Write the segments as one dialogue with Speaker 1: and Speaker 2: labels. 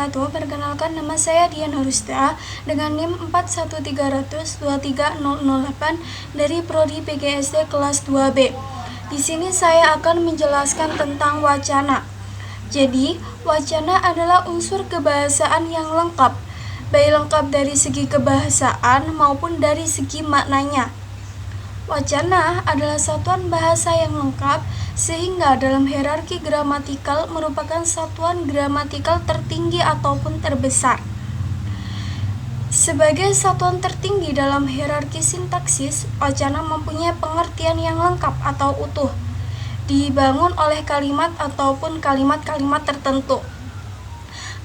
Speaker 1: wabarakatuh. Perkenalkan, nama saya Dian Rusda dengan NIM 4130023008 dari Prodi PGSD kelas 2B. Di sini saya akan menjelaskan tentang wacana. Jadi, wacana adalah unsur kebahasaan yang lengkap, baik lengkap dari segi kebahasaan maupun dari segi maknanya. Wacana adalah satuan bahasa yang lengkap, sehingga dalam hierarki gramatikal merupakan satuan gramatikal tertinggi ataupun terbesar. Sebagai satuan tertinggi dalam hierarki sintaksis, wacana mempunyai pengertian yang lengkap atau utuh, dibangun oleh kalimat ataupun kalimat-kalimat tertentu.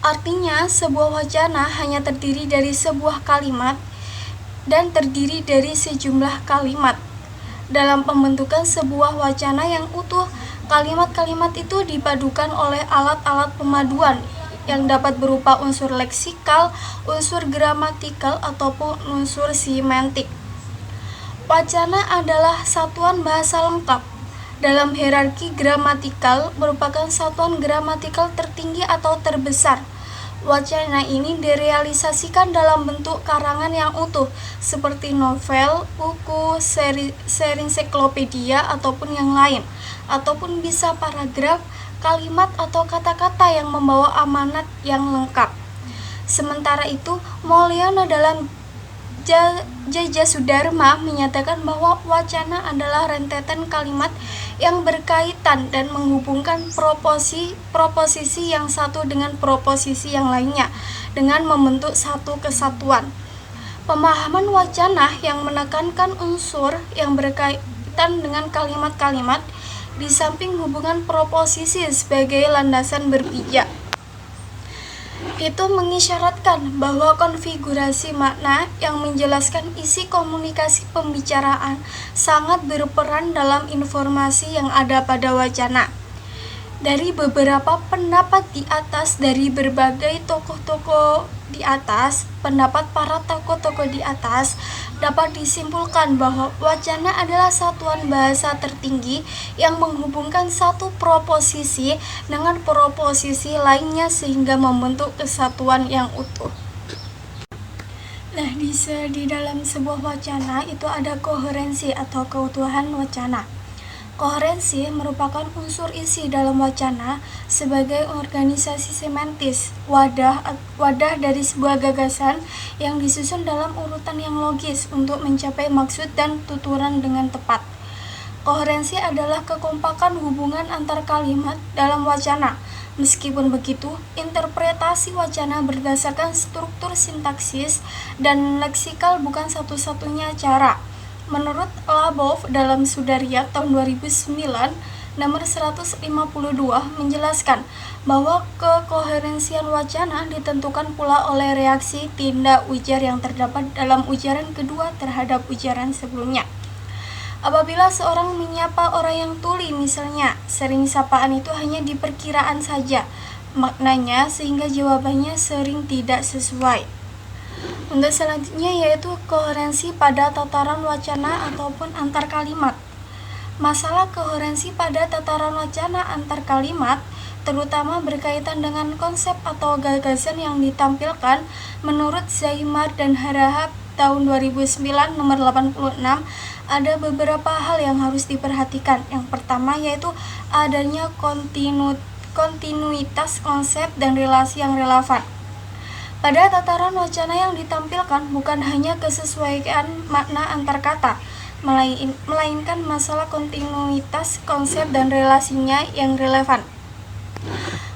Speaker 1: Artinya, sebuah wacana hanya terdiri dari sebuah kalimat dan terdiri dari sejumlah kalimat. Dalam pembentukan sebuah wacana yang utuh, kalimat-kalimat itu dipadukan oleh alat-alat pemaduan yang dapat berupa unsur leksikal, unsur gramatikal, ataupun unsur semantik. Wacana adalah satuan bahasa lengkap. Dalam hierarki gramatikal merupakan satuan gramatikal tertinggi atau terbesar. Wacana ini direalisasikan dalam bentuk karangan yang utuh, seperti novel, buku, seri ensiklopedia, ataupun yang lain, ataupun bisa paragraf, kalimat, atau kata-kata yang membawa amanat yang lengkap. Sementara itu, Moulana dalam Jaya Sudarma menyatakan bahwa wacana adalah rentetan kalimat yang berkaitan dan menghubungkan proposisi yang satu dengan proposisi yang lainnya dengan membentuk satu kesatuan. Pemahaman wacana yang menekankan unsur yang berkaitan dengan kalimat-kalimat di samping hubungan proposisi sebagai landasan berpijak. Itu mengisyaratkan bahwa konfigurasi makna yang menjelaskan isi komunikasi pembicaraan sangat berperan dalam informasi yang ada pada wacana. Dari beberapa pendapat di atas dari berbagai tokoh-tokoh di atas, pendapat para tokoh-tokoh di atas dapat disimpulkan bahwa wacana adalah satuan bahasa tertinggi yang menghubungkan satu proposisi dengan proposisi lainnya sehingga membentuk kesatuan yang utuh. Nah, di dalam sebuah wacana itu ada koherensi atau keutuhan wacana. Koherensi merupakan unsur isi dalam wacana sebagai organisasi semantis, wadah dari sebuah gagasan yang disusun dalam urutan yang logis untuk mencapai maksud dan tuturan dengan tepat. Koherensi adalah kekompakan hubungan antar kalimat dalam wacana. Meskipun begitu, interpretasi wacana berdasarkan struktur sintaksis dan leksikal bukan satu-satunya cara. Menurut Labov dalam Sudaria tahun 2009 nomor 152 menjelaskan bahwa kekoherensian wacana ditentukan pula oleh reaksi tindak ujar yang terdapat dalam ujaran kedua terhadap ujaran sebelumnya. Apabila seorang menyapa orang yang tuli misalnya, sering sapaan itu hanya diperkiraan saja maknanya sehingga jawabannya sering tidak sesuai. Untuk selanjutnya yaitu koherensi pada tataran wacana ataupun antar kalimat. Masalah koherensi pada tataran wacana antar kalimat terutama berkaitan dengan konsep atau gagasan yang ditampilkan menurut Zaimar dan Harahap tahun 2009 nomor 86 ada beberapa hal yang harus diperhatikan. Yang pertama yaitu adanya kontinuitas konsep dan relasi yang relevan. Pada tataran wacana yang ditampilkan bukan hanya kesesuaian makna antar kata, melainkan masalah kontinuitas konsep dan relasinya yang relevan.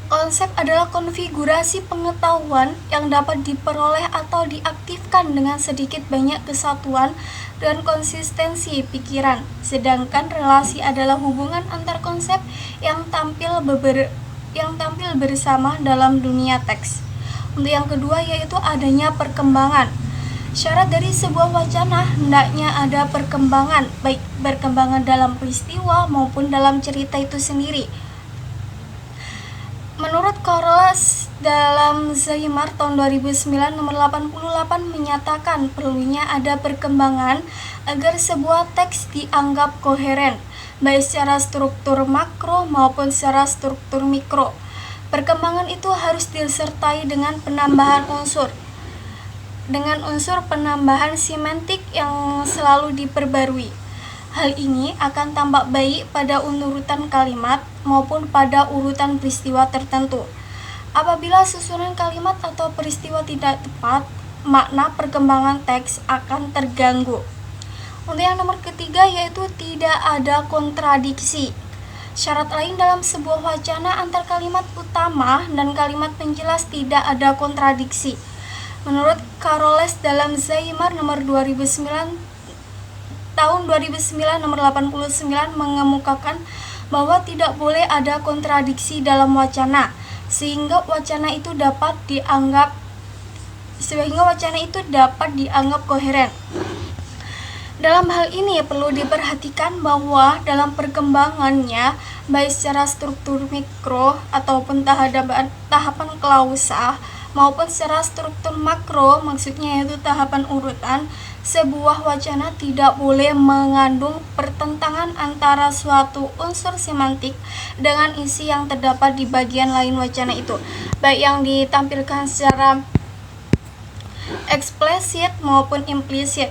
Speaker 1: Konsep adalah konfigurasi pengetahuan yang dapat diperoleh atau diaktifkan dengan sedikit banyak kesatuan dan konsistensi pikiran, sedangkan relasi adalah hubungan antar konsep yang tampil bersama dalam dunia teks. Untuk yang kedua yaitu adanya perkembangan. Syarat dari sebuah wacana hendaknya ada perkembangan, baik perkembangan dalam peristiwa maupun dalam cerita itu sendiri. Menurut Corles dalam Zaimar tahun 2009 nomor 88 menyatakan perlunya ada perkembangan agar sebuah teks dianggap koheren, baik secara struktur makro maupun secara struktur mikro. Perkembangan itu harus disertai dengan penambahan unsur penambahan semantik yang selalu diperbarui. Hal ini akan tampak baik pada urutan kalimat maupun pada urutan peristiwa tertentu. Apabila susunan kalimat atau peristiwa tidak tepat, makna perkembangan teks akan terganggu. Untuk yang nomor ketiga yaitu tidak ada kontradiksi. Syarat lain dalam sebuah wacana antar kalimat utama dan kalimat penjelas tidak ada kontradiksi. Menurut Carolles dalam Zaimar nomor 2009 tahun 2009 nomor 89 mengemukakan bahwa tidak boleh ada kontradiksi dalam wacana sehingga wacana itu dapat dianggap koheren. Dalam hal ini perlu diperhatikan bahwa dalam perkembangannya baik secara struktur mikro ataupun tahapan klausa maupun secara struktur makro, maksudnya yaitu tahapan urutan, sebuah wacana tidak boleh mengandung pertentangan antara suatu unsur semantik dengan isi yang terdapat di bagian lain wacana itu, baik yang ditampilkan secara eksplisit maupun implisit.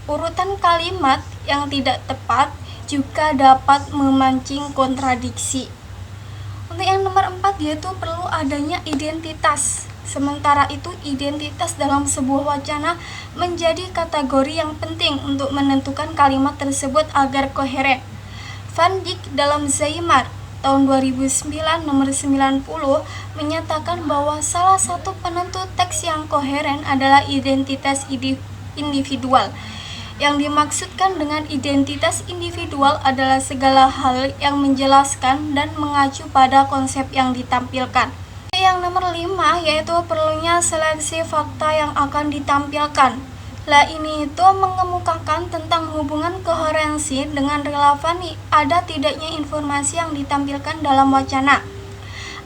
Speaker 1: Urutan kalimat yang tidak tepat juga dapat memancing kontradiksi. Untuk yang nomor 4 yaitu perlu adanya identitas. Sementara itu, identitas dalam sebuah wacana menjadi kategori yang penting untuk menentukan kalimat tersebut agar koheren. Van Dijk dalam Zaimar tahun 2009 nomor 90 menyatakan bahwa salah satu penentu teks yang koheren adalah identitas individual. Yang dimaksudkan dengan identitas individual adalah segala hal yang menjelaskan dan mengacu pada konsep yang ditampilkan. Yang nomor 5 yaitu perlunya seleksi fakta yang akan ditampilkan. Ini itu mengemukakan tentang hubungan koherensi dengan relevan ada tidaknya informasi yang ditampilkan dalam wacana.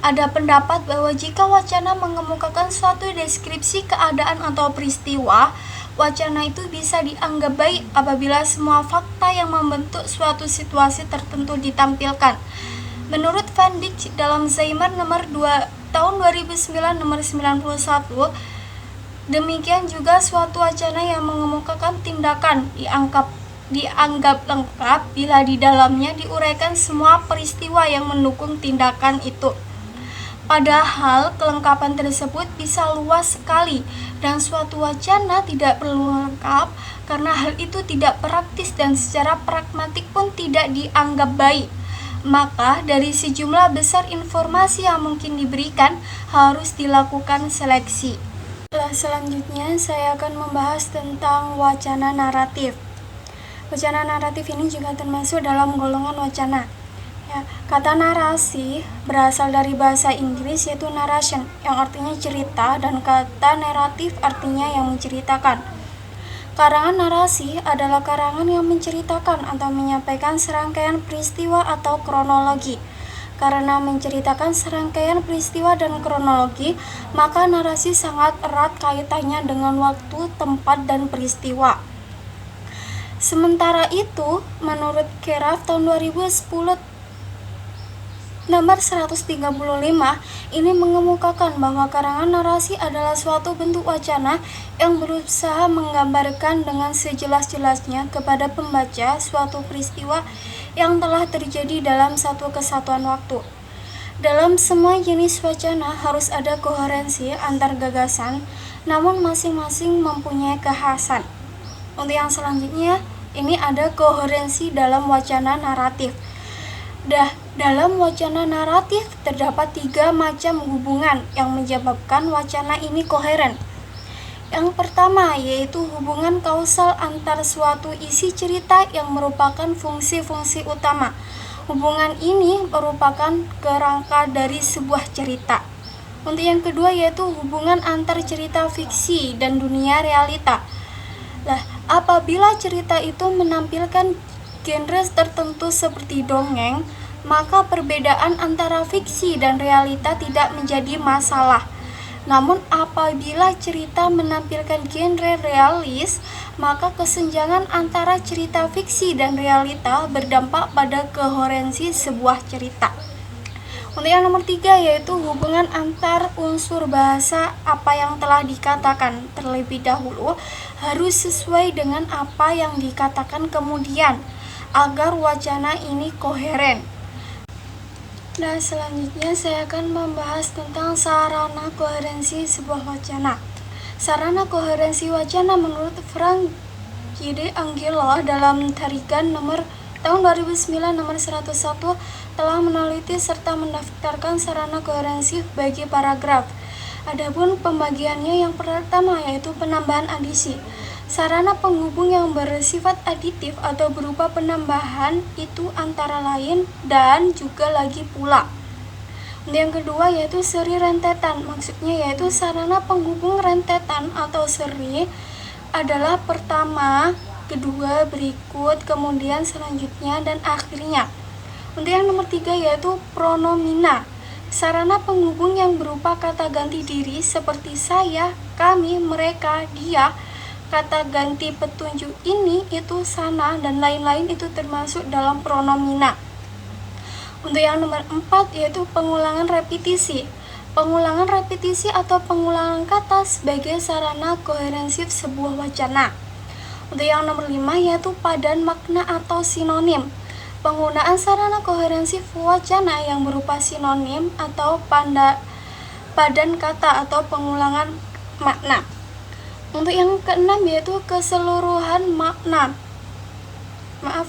Speaker 1: Ada pendapat bahwa jika wacana mengemukakan suatu deskripsi keadaan atau peristiwa, wacana itu bisa dianggap baik apabila semua fakta yang membentuk suatu situasi tertentu ditampilkan. Menurut Van Dijk dalam Zaimar nomor 2 tahun 2009 nomor 91, demikian juga suatu wacana yang mengemukakan tindakan dianggap lengkap bila di dalamnya diuraikan semua peristiwa yang mendukung tindakan itu. Padahal kelengkapan tersebut bisa luas sekali dan suatu wacana tidak perlu lengkap karena hal itu tidak praktis dan secara pragmatik pun tidak dianggap baik. Maka dari sejumlah besar informasi yang mungkin diberikan harus dilakukan seleksi. Selanjutnya saya akan membahas tentang wacana naratif. Wacana naratif ini juga termasuk dalam golongan wacana. Kata narasi berasal dari bahasa Inggris yaitu narration yang artinya cerita dan kata naratif artinya yang menceritakan. Karangan narasi adalah karangan yang menceritakan atau menyampaikan serangkaian peristiwa atau kronologi. Karena menceritakan serangkaian peristiwa dan kronologi, maka narasi sangat erat kaitannya dengan waktu, tempat, dan peristiwa. Sementara itu, menurut Keraf tahun 2010 nomor 135 ini mengemukakan bahwa karangan narasi adalah suatu bentuk wacana yang berusaha menggambarkan dengan sejelas-jelasnya kepada pembaca suatu peristiwa yang telah terjadi dalam satu kesatuan waktu. Dalam semua jenis wacana harus ada koherensi antar gagasan, namun masing-masing mempunyai kekhasan. Untuk yang selanjutnya, ini ada koherensi dalam wacana naratif. Dalam wacana naratif terdapat 3 macam hubungan yang menyebabkan wacana ini koheren. Yang pertama yaitu hubungan kausal antar suatu isi cerita yang merupakan fungsi-fungsi utama. Hubungan ini merupakan kerangka dari sebuah cerita. Untuk yang kedua yaitu hubungan antar cerita fiksi dan dunia realita. Apabila cerita itu menampilkan genre tertentu seperti dongeng, maka perbedaan antara fiksi dan realita tidak menjadi masalah. Namun apabila cerita menampilkan genre realis, maka kesenjangan antara cerita fiksi dan realita berdampak pada koherensi sebuah cerita. Untuk yang nomor 3 yaitu hubungan antar unsur bahasa. Apa yang telah dikatakan terlebih dahulu harus sesuai dengan apa yang dikatakan kemudian agar wacana ini koheren. Nah, selanjutnya saya akan membahas tentang sarana koherensi sebuah wacana. Sarana koherensi wacana menurut Frank J. D. Angelo dalam tarikan tahun 2009 nomor 101 telah meneliti serta mendaftarkan sarana koherensi bagi paragraf. Adapun pembagiannya yang pertama yaitu penambahan adisi. Sarana penghubung yang bersifat aditif atau berupa penambahan itu antara lain dan juga lagi pula. Yang kedua yaitu seri rentetan, maksudnya yaitu sarana penghubung rentetan atau seri adalah pertama, kedua, berikut, kemudian selanjutnya, dan akhirnya. Untuk yang nomor 3 yaitu pronomina, sarana penghubung yang berupa kata ganti diri seperti saya, kami, mereka, dia. Kata ganti petunjuk ini, itu, sana, dan lain-lain itu termasuk dalam pronomina. Untuk yang nomor 4 yaitu pengulangan repetisi. Pengulangan repetisi atau pengulangan kata sebagai sarana koherensif sebuah wacana. Untuk yang nomor 5 yaitu padan makna atau sinonim. Penggunaan sarana koherensif wacana yang berupa sinonim atau padan kata atau pengulangan makna. Untuk yang keenam yaitu keseluruhan makna.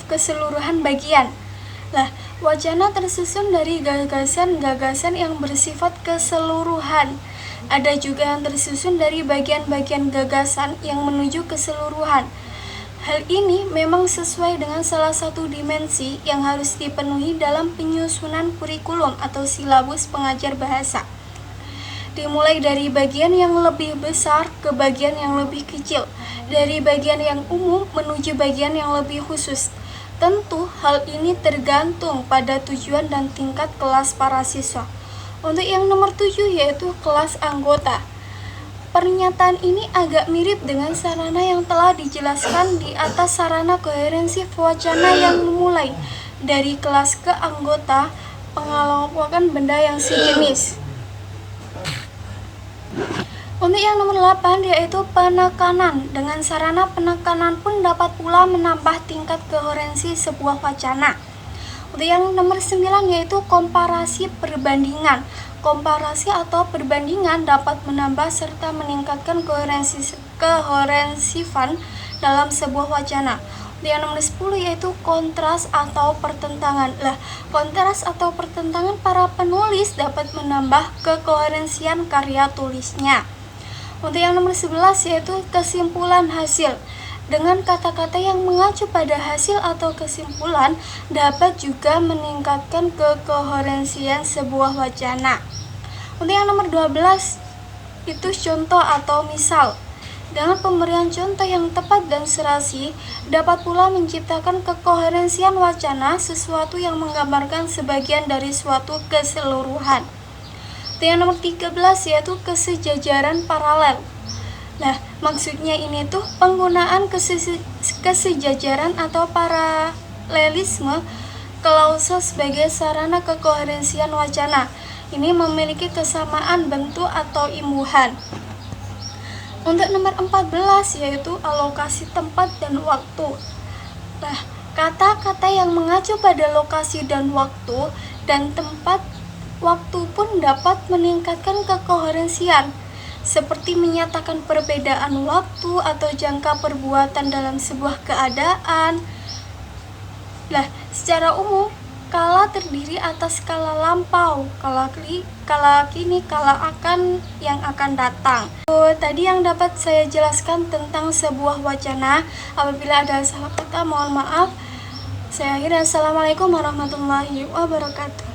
Speaker 1: Keseluruhan bagian. Lah, wacana tersusun dari gagasan-gagasan yang bersifat keseluruhan. Ada juga yang tersusun dari bagian-bagian gagasan yang menuju keseluruhan. Hal ini memang sesuai dengan salah satu dimensi yang harus dipenuhi dalam penyusunan kurikulum atau silabus pengajar bahasa. Dimulai dari bagian yang lebih besar ke bagian yang lebih kecil, dari bagian yang umum menuju bagian yang lebih khusus. Tentu hal ini tergantung pada tujuan dan tingkat kelas para siswa. Untuk yang nomor 7 yaitu kelas anggota. Pernyataan ini agak mirip dengan sarana yang telah dijelaskan di atas sarana koherensif wacana yang memulai dari kelas ke anggota pengelompokan benda yang sejenis. Untuk yang nomor 8 yaitu penekanan. Dengan sarana penekanan pun dapat pula menambah tingkat koherensi sebuah wacana. Untuk yang nomor 9 yaitu komparasi perbandingan. Komparasi atau perbandingan dapat menambah serta meningkatkan kohorensifan dalam sebuah wacana. Untuk yang nomor 10 yaitu kontras atau pertentangan. Kontras atau pertentangan para penulis dapat menambah kekoherensian karya tulisnya. Untuk yang nomor 11 yaitu kesimpulan hasil. Dengan kata-kata yang mengacu pada hasil atau kesimpulan dapat juga meningkatkan kekoherensian sebuah wacana. Untuk yang nomor 12 itu contoh atau misal. Dengan pemberian contoh yang tepat dan serasi dapat pula menciptakan kekoherensian wacana, sesuatu yang menggambarkan sebagian dari suatu keseluruhan. Yang nomor 13 yaitu kesejajaran paralel. Maksudnya ini tuh penggunaan kesejajaran atau paralelisme klausul sebagai sarana kekoherensian wacana. Ini memiliki kesamaan bentuk atau imbuhan. Untuk nomor 14 yaitu alokasi tempat dan waktu. Kata-kata yang mengacu pada lokasi dan waktu dan tempat waktu pun dapat meningkatkan kekoherensian, seperti menyatakan perbedaan waktu atau jangka perbuatan dalam sebuah keadaan. Secara umum, kala terdiri atas kala lampau, kala kini, kala akan yang akan datang. Tadi yang dapat saya jelaskan tentang sebuah wacana. Apabila ada salah kata, mohon maaf. Saya akhiri. Assalamualaikum warahmatullahi wabarakatuh.